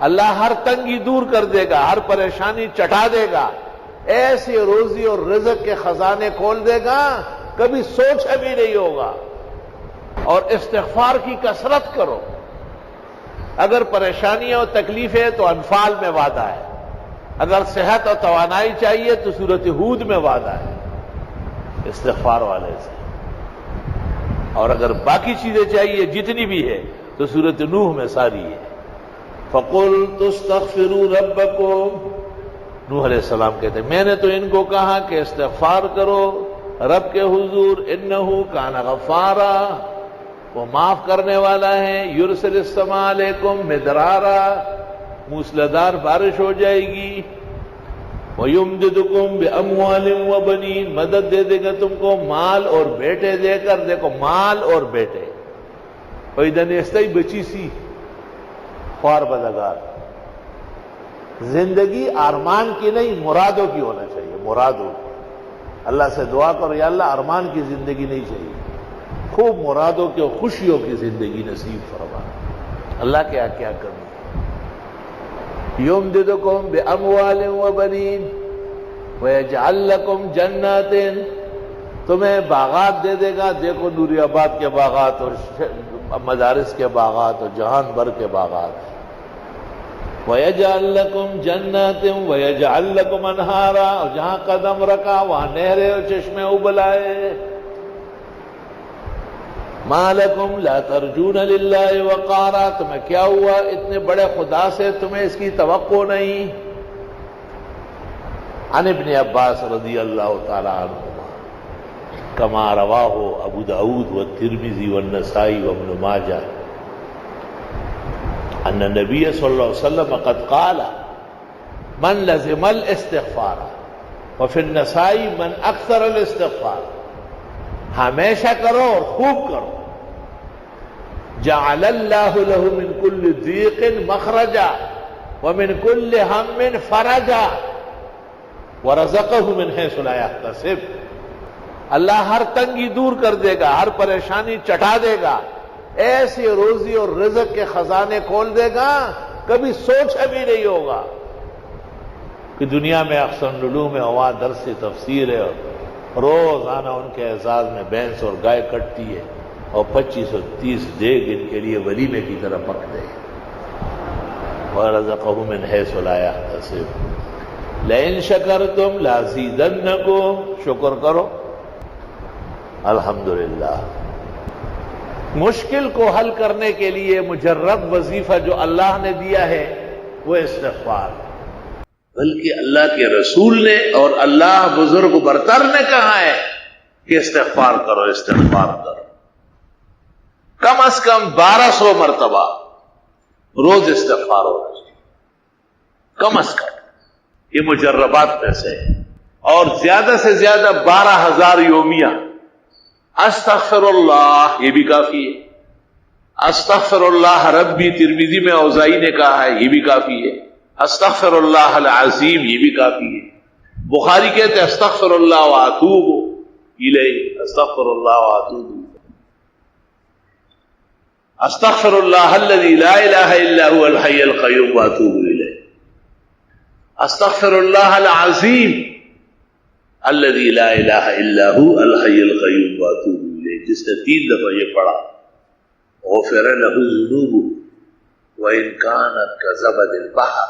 اللہ ہر تنگی دور کر دے گا، ہر پریشانی چٹا دے گا، ایسی روزی اور رزق کے خزانے کھول دے گا کبھی سوچا بھی نہیں ہوگا۔ اور استغفار کی کثرت کرو۔ اگر پریشانیاں اور تکلیفیں تو انفال میں وعدہ ہے، اگر صحت اور توانائی چاہیے تو سورۃ ہود میں وعدہ ہے استغفار والے سے، اور اگر باقی چیزیں چاہیے جتنی بھی ہے تو سورۃ نوح میں ساری ہے۔ فَقُلْتُ اسْتَغْفِرُوا رَبَّكُمْ، نوح علیہ السلام کہتے ہیں میں نے تو ان کو کہا کہ استغفار کرو رب کے حضور، انہو کان غفارا، وہ معاف کرنے والا ہے، یرسل السماء علیکم مدرارا، موسلادھار بارش ہو جائے گی، وَيُمْدِدُكُمْ بِأَمْوَالٍ وَبَنِينَ، مدد دے دے گا تم کو مال اور بیٹے دے کر۔ دیکھو مال اور بیٹے، وَإِذَا نِسْتَئِ بچی سی خوار بدگار۔ زندگی ارمان کی نہیں مرادوں کی ہونا چاہیے، مرادوں کی۔ اللہ سے دعا کرو یا اللہ ارمان کی زندگی نہیں چاہیے، خوب مرادوں کی اور خوشیوں کی زندگی نصیب فرما۔ اللہ کیا کیا کرنا، یمددکم باموال وبنین ویجعل لکم جنات، تمہیں باغات دے دے گا۔ دیکھو نوری آباد کے باغات اور مدارس کے باغات اور جہان بھر کے باغات، وَيَجْعَلْ لَكُمْ جَنَّاتٍ وَيَجْعَلْ لَكُمْ أَنْهَارًا، اور جہاں قدم رکھا وہاں نہریں اور چشمے ابلائے۔ مَا لَكُمْ لَا تَرْجُونَ لِلَّهِ وَقَارًا، تمہیں کیا ہوا اتنے بڑے خدا سے تمہیں اس کی توقع نہیں۔ عن ابن عباس رضی اللہ تعالی عنہما کما رواہ ابو داود والترمذی والنسائی وابن ماجہ ان النبی صلی اللہ علیہ وسلم قد قال من لزم الاستغفار وفی النسائی من اکثر الاستغفار، ہمیشہ کرو اور خوب کرو، جعل اللہ له من كل ضیق مخرجا ومن كل هم فرجا ورزقه من حیث لا یحتسب، اللہ ہر تنگی دور کر دے گا، ہر پریشانی چٹا دے گا، ایسی روزی اور رزق کے خزانے کھول دے گا کبھی سوچا بھی نہیں ہوگا کہ دنیا میں احسن العلوم میں ہوا درس تفسیر ہے اور روزانہ ان کے اعزاز میں بھینس اور گائے کٹتی ہے اور 2530 دیگ ان کے لیے ولیمے کی طرح پکتے ہیں۔ وَرَزَقَهُ مِنْ حَيْثُ لَا يَحْتَسِبُ لَئِن شَكَرْتُمْ لَأَزِيدَنَّكُمْ، شکر کرو۔ الحمدللہ، مشکل کو حل کرنے کے لیے مجرب وظیفہ جو اللہ نے دیا ہے وہ استغفار، بلکہ اللہ کے رسول نے اور اللہ بزرگ برتر نے کہا ہے کہ استغفار کرو، استغفار کرو، کم از کم 1200 مرتبہ روز استغفار ہونا چاہیے، کم از کم، یہ مجربات میں سے ہے، اور زیادہ سے زیادہ 12,000 یومیہ۔ استغفر اللہ یہ بھی کافی ہے، استغفر اللہ ربی ترمذی میں اوزائی نے کہا ہے یہ بھی کافی ہے، استغفر اللہ العظیم یہ بھی کافی ہے، بخاری کہتے ہیں استغفر اللہ واتوب الیہ، استغفر اللہ واتوب استغفر اللہ الذی لا الہ الا هو الحی القیوم واتوب الیہ، استغفر اللہ العظیم الذی لا الہ الا هو الحی القیوم واتوب الیہ، جس نے 3 دفعہ یہ پڑھا غفر له ذنوبه وان كانت كزبد البحر،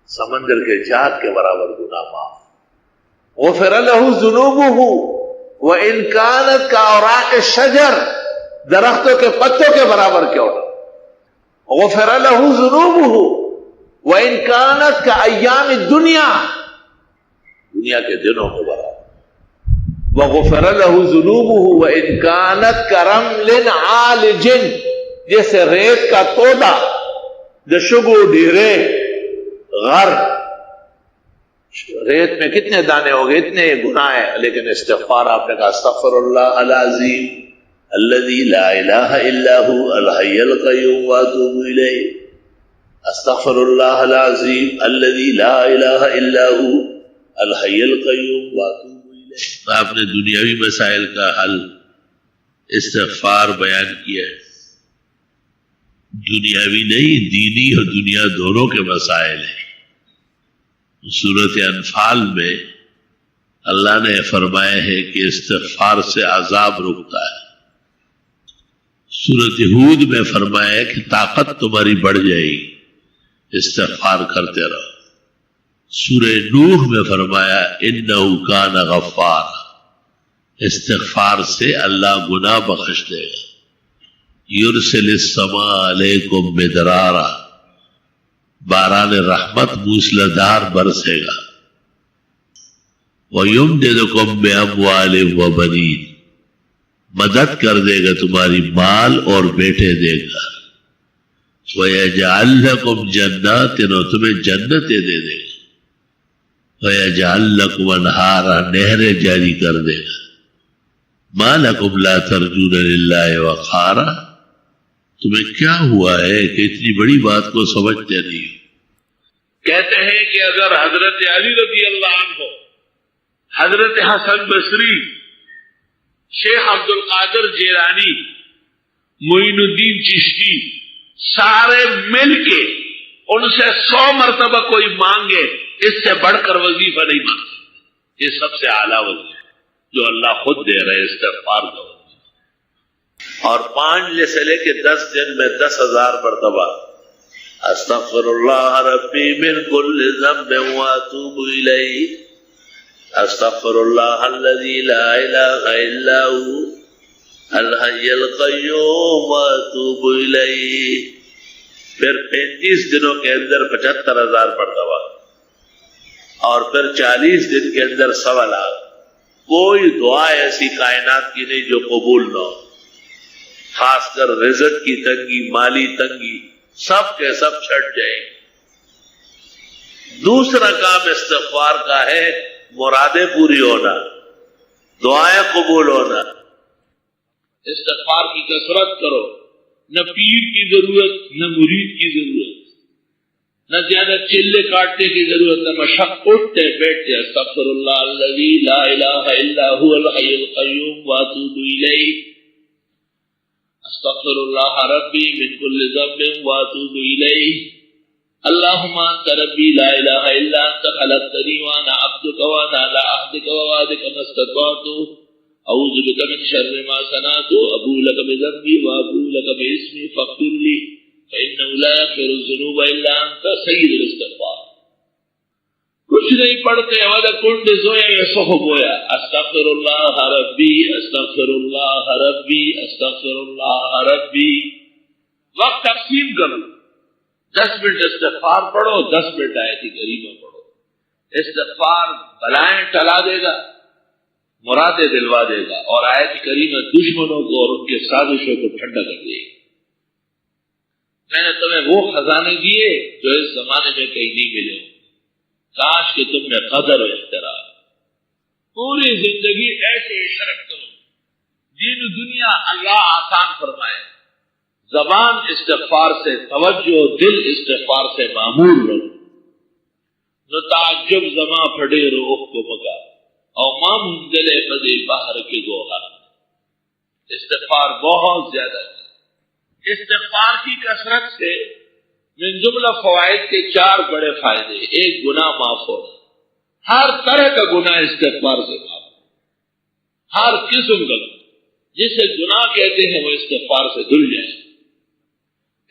سمندر کے جاد کے برابر گناہ معاف، غفر له ذنوبه وان كانت كاوراق الشجر، درختوں کے پتوں کے برابر کیوں نہ، غفر له ذنوبه وان كانت كايام الدنيا، دنیا کے دنوں کے برابر، وغفر له ذنوبه وان كانت كرمل عالج، جیسے ریت کا تودا دشگو ڈھیرے غر، ریت میں کتنے دانے ہو گئے، اتنے گناہ ہیں، لیکن استغفار آپ نے کہا استغفر اللہ العظیم الذي لا الہ الا هو الحی القیوم واتوب الیہ، استغفر اللہ العظیم الذي لا الہ الا هو الحی القیوم واتوب الیہ۔ آپ نے دنیاوی مسائل کا حل استغفار بیان کیا ہے، دنیاوی نہیں، دینی اور دنیا دونوں کے مسائل ہیں۔ سورۃ انفال میں اللہ نے فرمایا ہے کہ استغفار سے عذاب رکتا ہے۔ سورۃ ہود میں فرمایا ہے کہ طاقت تمہاری بڑھ جائے گی، استغفار کرتے رہو۔ سورہ نوح میں فرمایا انہ کان غفار، استغفار سے اللہ گناہ بخش دے گا۔ یرسل السماء علیکم مدرارا، باران رحمت موسلادھار برسے گا۔ وَيُمْدِدْكُمْ بِأَمْوَالٍ وَبَنِينَ، مدد کر دے گا تمہاری مال اور بیٹے دے گا۔ وَيَجْعَلْ لَكُمْ جَنَّاتٍ، اور تمہیں جنتیں دے دے گا۔ وَيَجْعَلْ لَكُمْ أَنْهَارًا، نہریں جاری کر دے گا۔ مَا لَكُمْ لَا تَرْجُونَ لِلَّهِ وَقَارًا، تمہیں کیا ہوا ہے کہ اتنی بڑی بات کو سمجھتے نہیں ہو؟ کہتے ہیں کہ اگر حضرت علی رضی اللہ عنہ، حضرت حسن بصری، شیخ عبد القادر جیلانی، معین الدین چشتی، سارے مل کے ان سے 100 مرتبہ کوئی مانگے، اس سے بڑھ کر وظیفہ نہیں مانگ سکتے۔ یہ سب سے اعلیٰ وظیفہ جو اللہ خود دے رہے، استغفار کا۔ اور 5 سے لے کے 10 دن میں 10,000 مرتبہ استغفر اللہ ربی من کل ذنب واتوب الیہ، استغفر اللہ الذی لا الہ الا هو الحی القیوم واتوب الیہ۔ پھر 35 دنوں کے اندر 75,000 مرتبہ، اور پھر 40 دن کے اندر 1,00,000۔ کوئی دعا ایسی کائنات کی نہیں جو قبول نہ ہو، خاص کر رزق کی تنگی، مالی تنگی، سب کے سب چھٹ جائیں۔ دوسرا کام استغفار کا ہے مرادیں پوری ہونا، دعائیں قبول ہونا۔ استغفار کی کثرت کرو، نہ پیر کی ضرورت، نہ مرید کی ضرورت، نہ زیادہ چلے کاٹنے کی ضرورت، نہ مشق اٹھتے بیٹھتے۔ استغفر اللہ الذی لا الہ الا هو الحی القیوم واتوب الیہ، استغفر اللہ ربی من کل ذنب واتوب الیہ، اللہم انت ربی لا الہ الا انت خلقتنی وانا عبدک وانا علی عہدک ووعدک ما استطعت، اعوذ بک من شر ما صنعت، ابوء لک بذنبی وابوء لک باسمی فاغفر لی فانہ لا یغفر الذنوب الا انت، سید الاستغفار۔ کچھ نہیں پڑھتے، وَدَ کنڈ زویا یسخ بویا، استغفر اللہ ربی استغفر اللہ ربی استغفر اللہ ربی۔ وقت تقسیم کرو، 10 منٹ استغفار پڑھو، 10 منٹ آیت کریمہ پڑھو۔ استغفار بلائیں ٹلا دے گا، مرادیں دلوا دے گا، اور آیت کریمہ دشمنوں کو اور ان کے سازشوں کو ٹھنڈا کر دے گی۔ میں نے تمہیں وہ خزانے دیے جو اس زمانے میں کہیں نہیں ملے ہوں، کاش کہ تم نے قدر و احترام۔ پوری زندگی ایسے شرک کرو، دین و دنیا اللہ آسان فرمائے، زبان استغفار سے توجہ، دل استغفار سے معمور رہو۔ نو تعجب زما پھڑے روح کو مگا، اور ماں منزلے بدے باہر کے گوہر۔ استغفار بہت زیادہ ہے۔ استغفار کی کثرت سے من جملہ فوائد کے 4 بڑے فائدے۔ ایک، گناہ معاف ہو، ہر طرح کا گناہ استغفار سے معاف ہو، ہر قسم کا جسے گناہ کہتے ہیں وہ استغفار سے دھل جائے۔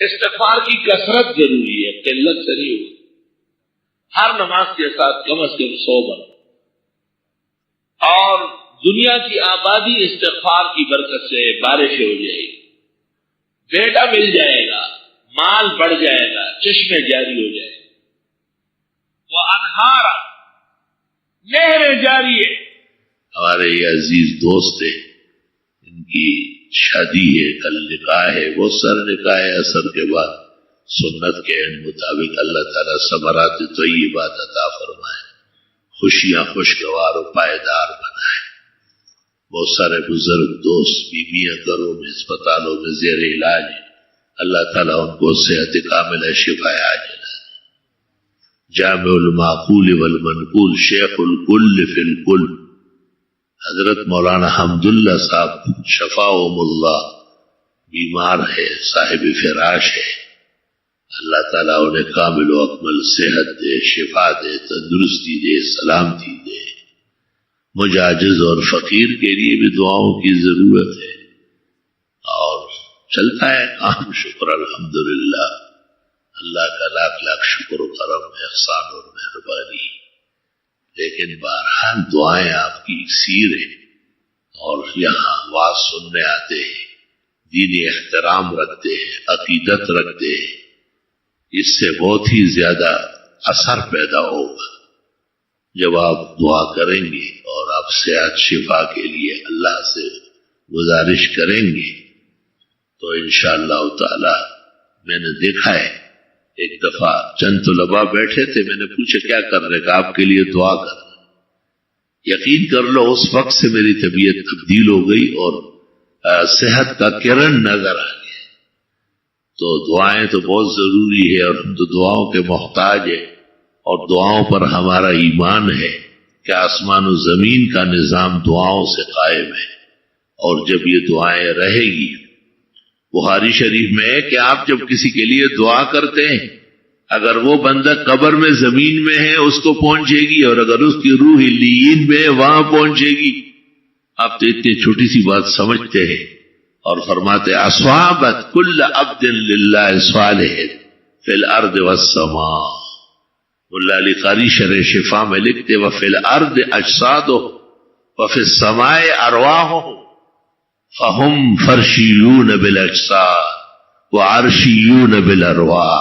استغفار کی کثرت ضروری ہے، قلت سے نہیں ہوگی۔ ہر نماز کے ساتھ کم از کم 100 بار، اور دنیا کی آبادی استغفار کی برکت سے بارشیں ہو جائے گی، بیٹا مل جائے گا، مال بڑھ جائے گا، چشمے جاری ہو جائے گا، وہ انہار نہریں جاری ہے۔ ہمارے یہ عزیز دوست ہیں، ان کی شادی ہے، کل نکاح ہے، وہ سر نکاح اثر کے بعد سنت کے مطابق اللہ تعالیٰ ثمرات طیبات عطا فرمائے، خوشیاں خوشگوار و پائیدار بنائے۔ بہت سارے بزرگ دوست بیویاں گھروں میں، اسپتالوں میں زیر علاج ہیں، اللہ تعالیٰ ان کو صحت کاملہ شفا عاجلہ۔ جامع المعقول والمنقول، شیخ الکل فی الکل، حضرت مولانا حمداللہ صاحب شفاہم اللہ، بیمار ہے، صاحب فراش ہے، اللہ تعالیٰ انہیں کامل و اکمل صحت دے، شفا دے، تندرستی دے، سلامتی دے۔ مجھ عاجز اور فقیر کے لیے بھی دعاؤں کی ضرورت ہے، اور چلتا ہے کام، شکر الحمدللہ، اللہ کا لاکھ لاکھ شکر و کرم، احسان اور مہربانی۔ لیکن بہرحال دعائیں آپ کی اکثیر ہیں، اور یہاں واز سننے آتے ہیں، دینی احترام رکھتے ہیں، عقیدت رکھتے ہیں، اس سے بہت ہی زیادہ اثر پیدا ہوگا جب آپ دعا کریں گے اور آپ صحت شفا کے لیے اللہ سے گزارش کریں گے تو انشاءاللہ تعالی۔ میں نے دیکھا ہے، ایک دفعہ چند طلباء بیٹھے تھے، میں نے پوچھا کیا کر رہے؟ کہ آپ کے لیے دعا کر رہے۔ یقین کر لو اس وقت سے میری طبیعت تبدیل ہو گئی اور صحت کا کرن نظر آ گیا۔ تو دعائیں تو بہت ضروری ہے، اور ہم تو دعاؤں کے محتاج ہیں، اور دعاؤں پر ہمارا ایمان ہے کہ آسمان و زمین کا نظام دعاؤں سے قائم ہے، اور جب یہ دعائیں رہے گی، بخاری شریف میں ہے کہ آپ جب کسی کے لیے دعا کرتے ہیں، اگر وہ بندہ قبر میں زمین میں ہے اس کو پہنچے گی، اور اگر اس کی روح علیین میں ہے وہاں پہنچے گی۔ آپ تو اتنی چھوٹی سی بات سمجھتے ہیں، اور فرماتے اصابت کل عبد للہ صالح فی الارض والسماء۔ ملا علی قاری شرح شفا میں لکھتے وفی الارض اجسادهم وفی السماء ارواحهم فهم فرشیون بالاجساد وعرشیون بالارواح۔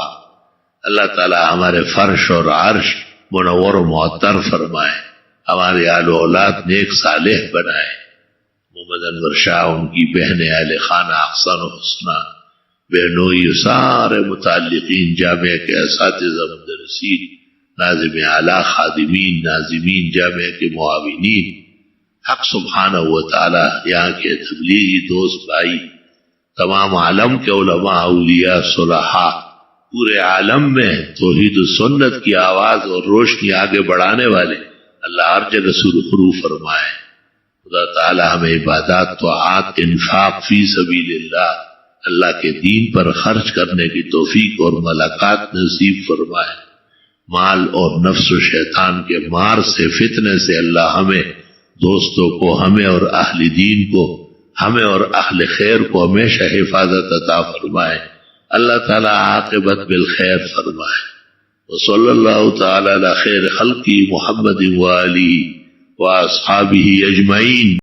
اللہ تعالی ہمارے فرش اور عرش منور و معطر فرمائے، ہمارے آل و اولاد نیک صالح بنائے۔ محمد انور شاہ، ان کی بہن اہل خانہ احسن و حسنہ، بہنوئی، سارے متعلقین، جامعہ کے اساتذہ، مدرسین، ناظم اعلیٰ، خادمین، ناظمین، جامعہ کے معاونین، حق سبحانہ و تعالی یہاں کے تبلیغی دوست بھائی، تمام عالم کے علماء، اولیاء، صلحاء، پورے عالم میں توحید و سنت کی آواز اور روشنی آگے بڑھانے والے اللہ ہر جگہ سرخرو فرمائے۔ خدا تعالی ہمیں عبادات، طاعات، انفاق فی سبیل اللہ کے دین پر خرچ کرنے کی توفیق اور ملاقات نصیب فرمائے۔ مال اور نفس و شیطان کے مار سے، فتنے سے اللہ ہمیں، دوستوں کو، ہمیں اور اہل دین کو، ہمیں اور اہل خیر کو ہمیشہ حفاظت عطا فرمائے۔ اللہ تعالی عاقبت بالخیر فرمائے۔ وصلی اللہ تعالی علی خیر خلقی محمد وآلہ واصحابہ اجمعین۔